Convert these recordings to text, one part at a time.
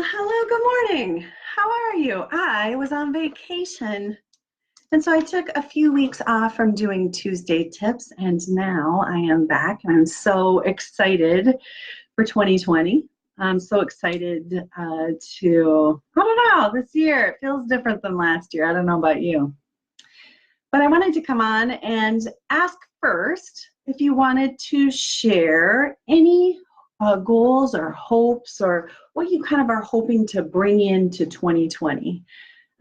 Hello, good morning. How are you? I was on vacation, and so I took a few weeks off from doing Tuesday tips, and now I am back, and I'm so excited for 2020. I'm so excited I don't know, this year it feels different than last year. I don't know about you. But I wanted to come on and ask first if you wanted to share any goals or hopes or what you kind of are hoping to bring into 2020.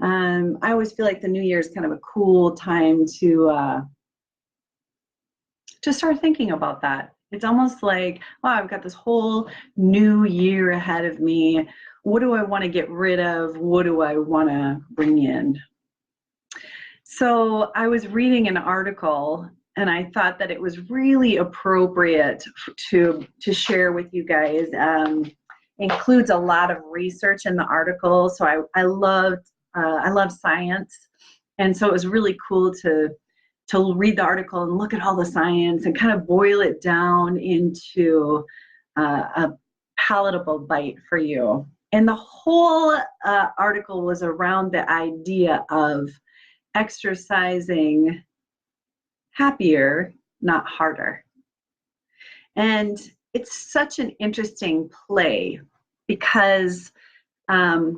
I always feel like the new year is kind of a cool time to start thinking about that. It's almost like, wow, I've got this whole new year ahead of me. What do I want to get rid of? What do I want to bring in? So I was reading an article and I thought that it was really appropriate to share with you guys. Includes a lot of research in the article. So I love science. And so it was really cool to read the article and look at all the science and kind of boil it down into a palatable bite for you. And the whole article was around the idea of exercising happier, not harder. And it's such an interesting play because I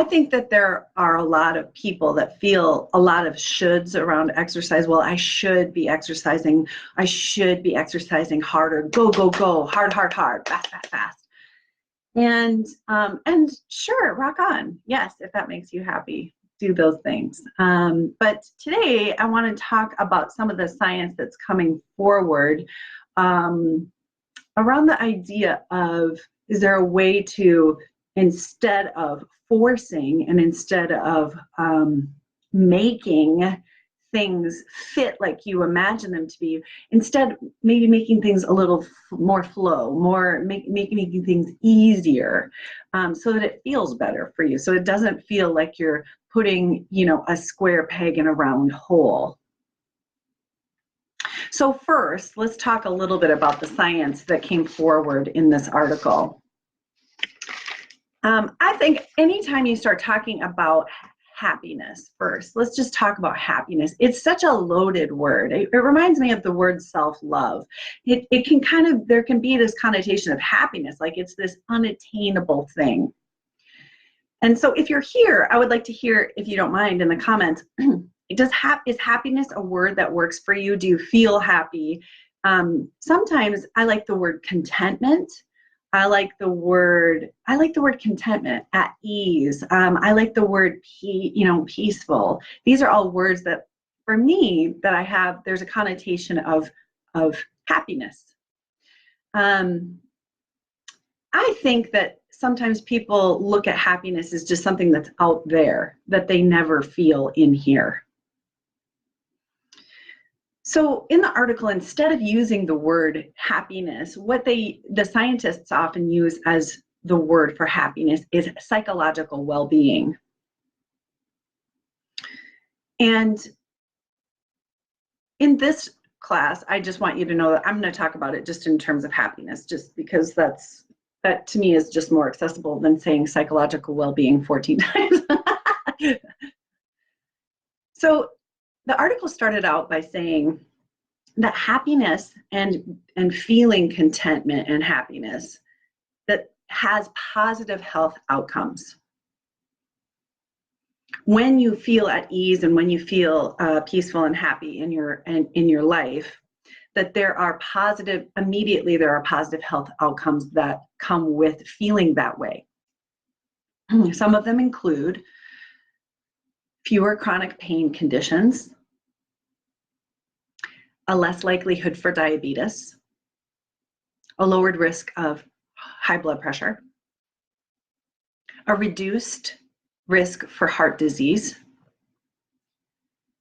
think that there are a lot of people that feel a lot of shoulds around exercise. Well, I should be exercising. I should be exercising harder. Go, go, go. Hard, hard, hard. Fast, fast, fast. And sure, rock on. Yes, if that makes you happy, do those things. But today I want to talk about some of the science that's coming forward around the idea of, is there a way to, instead of forcing and instead of making things fit like you imagine them to be, instead maybe making things a little more flow, making things easier, so that it feels better for you, so it doesn't feel like you're putting, a square peg in a round hole. So first, let's talk a little bit about the science that came forward in this article. I think anytime you start talking about happiness first, let's just talk about happiness. It's such a loaded word. It reminds me of the word self-love. It can kind of, there can be this connotation of happiness, like it's this unattainable thing. And so if you're here, I would like to hear, if you don't mind, in the comments, is happiness a word that works for you? Do you feel happy? Sometimes I like the word contentment. I like the word contentment, at ease. I like the word peaceful. These are all words that, for me, that I have, there's a connotation of happiness. I think that sometimes people look at happiness as just something that's out there that they never feel in here. So in the article, instead of using the word happiness, what the scientists often use as the word for happiness is psychological well-being. And in this class, I just want you to know that I'm going to talk about it just in terms of happiness, just because that to me is just more accessible than saying psychological well-being 14 times. So the article started out by saying that happiness and feeling contentment and happiness that has positive health outcomes. When you feel at ease and when you feel peaceful and happy in your life, that there are immediately there are positive health outcomes that come with feeling that way. Some of them include fewer chronic pain conditions, a less likelihood for diabetes, a lowered risk of high blood pressure, a reduced risk for heart disease,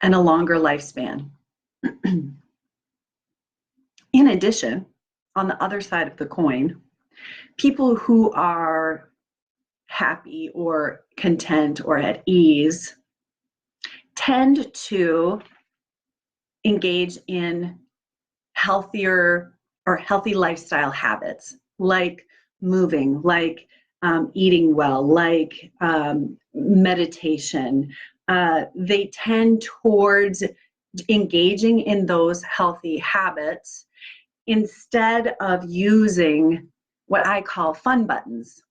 and a longer lifespan. In addition, on the other side of the coin, people who are happy or content or at ease tend to engage in healthier or healthy lifestyle habits, like moving, like eating well, like meditation. They tend towards engaging in those healthy habits instead of using what I call fun buttons,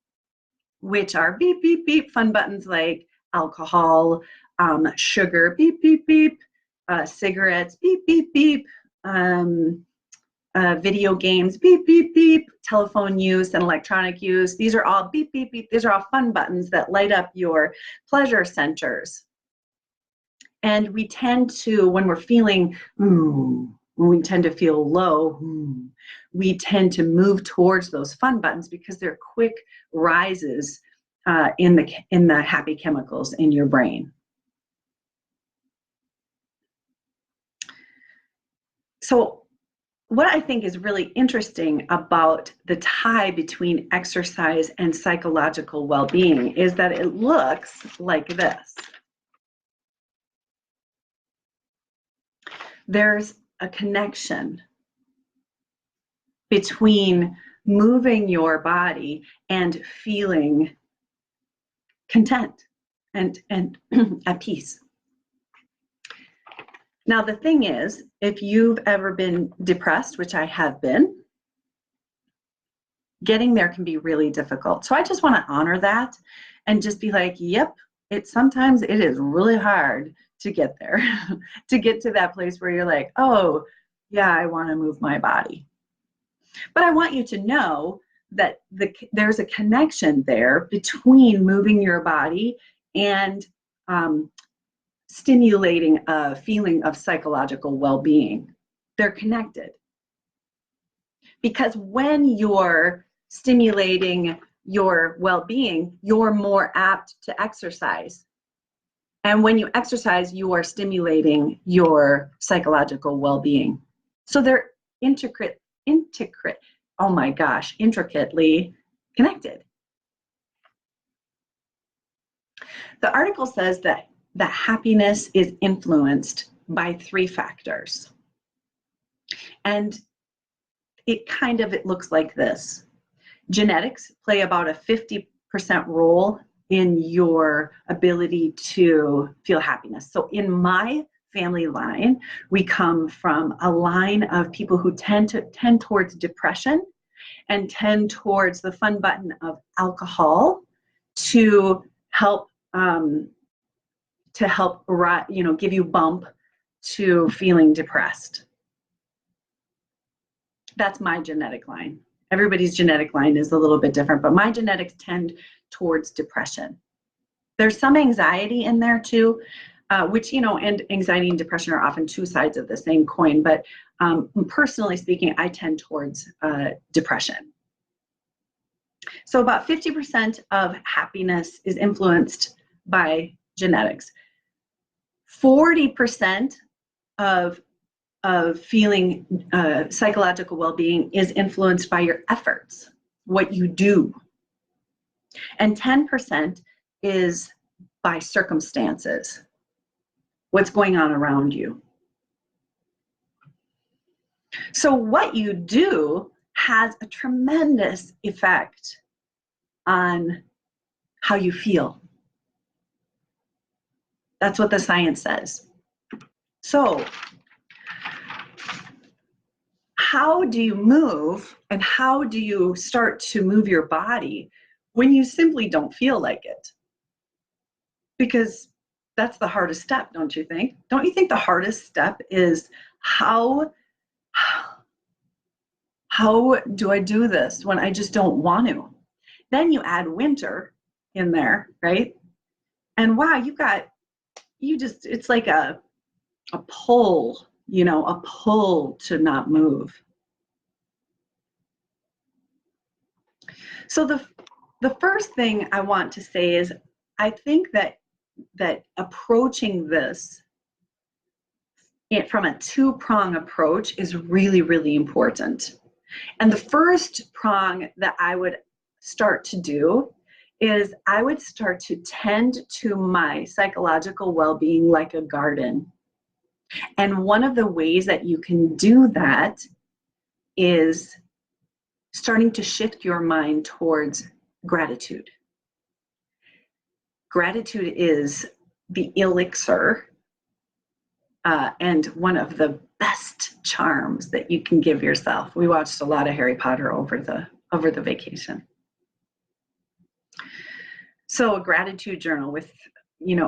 which are beep, beep, beep fun buttons like alcohol, sugar, beep, beep, beep, cigarettes, beep, beep, beep, video games, beep, beep, beep, telephone use and electronic use. These are all beep, beep, beep. These are all fun buttons that light up your pleasure centers. And we tend to, when we're feeling, when we tend to feel low, we tend to move towards those fun buttons because they're quick rises in the happy chemicals in your brain. So what I think is really interesting about the tie between exercise and psychological well-being is that it looks like this. There's a connection between moving your body and feeling content and at peace. Now, the thing is, if you've ever been depressed, which I have been, getting there can be really difficult. So I just want to honor that and just be like, yep, sometimes it is really hard to get there, to get to that place where you're like, oh, yeah, I want to move my body. But I want you to know that there's a connection there between moving your body and stimulating a feeling of psychological well-being. They're connected. Because when you're stimulating your well-being, you're more apt to exercise. And when you exercise, you are stimulating your psychological well-being. So they're intricately connected. The article says that happiness is influenced by 3 factors. And it looks like this. Genetics play about a 50% role in your ability to feel happiness. So in my family line, we come from a line of people who tend towards depression and tend towards the fun button of alcohol to help give you bump to feeling depressed. That's my genetic line. Everybody's genetic line is a little bit different, but my genetics tend towards depression. There's some anxiety in there too, which, and anxiety and depression are often 2 sides of the same coin, but personally speaking, I tend towards depression. So about 50% of happiness is influenced by genetics. 40% of feeling psychological well-being is influenced by your efforts, what you do. And 10% is by circumstances, what's going on around you. So what you do has a tremendous effect on how you feel. That's what the science says. So how do you move and how do you start to move your body when you simply don't feel like it? Because that's the hardest step, don't you think? Don't you think the hardest step is how do I do this when I just don't want to? Then you add winter in there, right? And wow, it's like a pull, a pull to not move. So the first thing I want to say is I think that approaching this from a 2-prong approach is really, really important. And the first prong that I would start to do is I would start to tend to my psychological well-being like a garden. And one of the ways that you can do that is starting to shift your mind towards gratitude. Gratitude is the elixir and one of the best charms that you can give yourself. We watched a lot of Harry Potter over the vacation. So a gratitude journal with,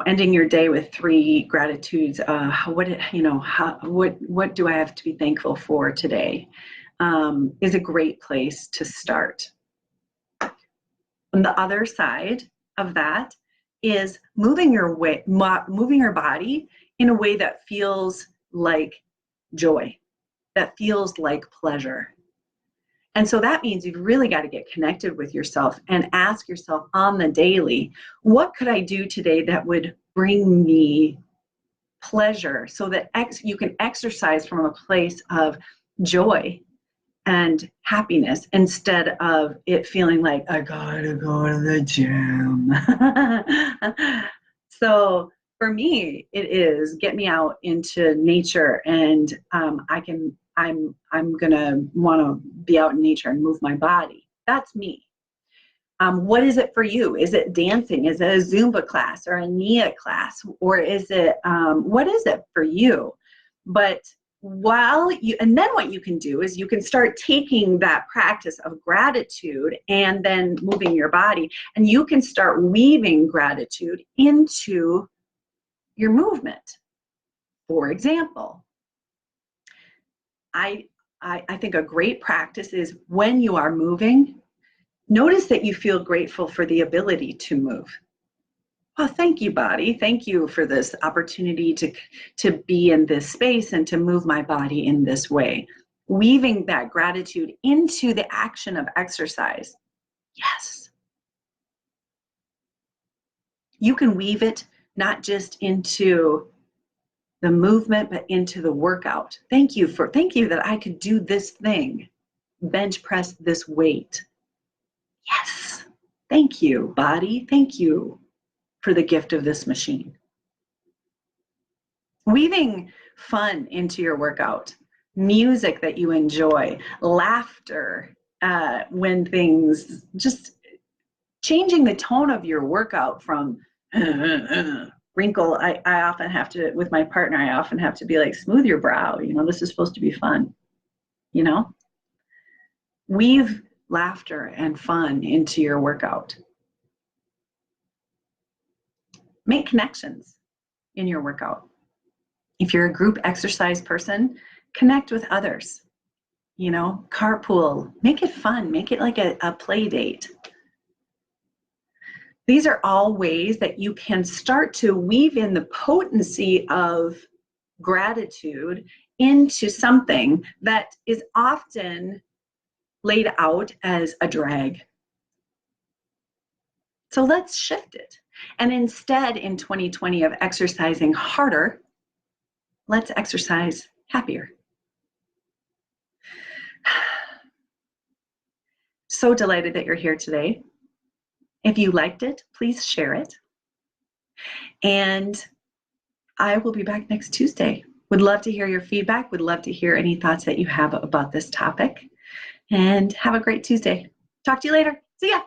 ending your day with 3 gratitudes. What do I have to be thankful for today? Is a great place to start. On the other side of that is moving your body in a way that feels like joy, that feels like pleasure. And so that means you've really got to get connected with yourself and ask yourself on the daily, what could I do today that would bring me pleasure, so that you can exercise from a place of joy and happiness instead of it feeling like I gotta go to the gym. So for me, it is get me out into nature, and I'm gonna want to be out in nature and move my body. That's me. What is it for you? Is it dancing? Is it a Zumba class or a Nia class? Or is it, what is it for you? But and then what you can do is you can start taking that practice of gratitude and then moving your body, and you can start weaving gratitude into your movement. For example, I think a great practice is when you are moving, notice that you feel grateful for the ability to move. Oh, thank you, body. Thank you for this opportunity to be in this space and to move my body in this way. Weaving that gratitude into the action of exercise. Yes. You can weave it not just into the movement, but into the workout. Thank you that I could do this thing, bench press this weight. Yes. Thank you, body. Thank you for the gift of this machine. Weaving fun into your workout, music that you enjoy, laughter when things, just changing the tone of your workout from wrinkle. I often have to, with my partner, I often have to be like, smooth your brow. This is supposed to be fun. Weave laughter and fun into your workout. Make connections in your workout. If you're a group exercise person, connect with others. Carpool, make it fun, make it like a play date. These are all ways that you can start to weave in the potency of gratitude into something that is often laid out as a drag. So let's shift it. And instead, in 2020, of exercising harder, let's exercise happier. So delighted that you're here today. If you liked it, please share it. And I will be back next Tuesday. Would love to hear your feedback. Would love to hear any thoughts that you have about this topic. And have a great Tuesday. Talk to you later. See ya.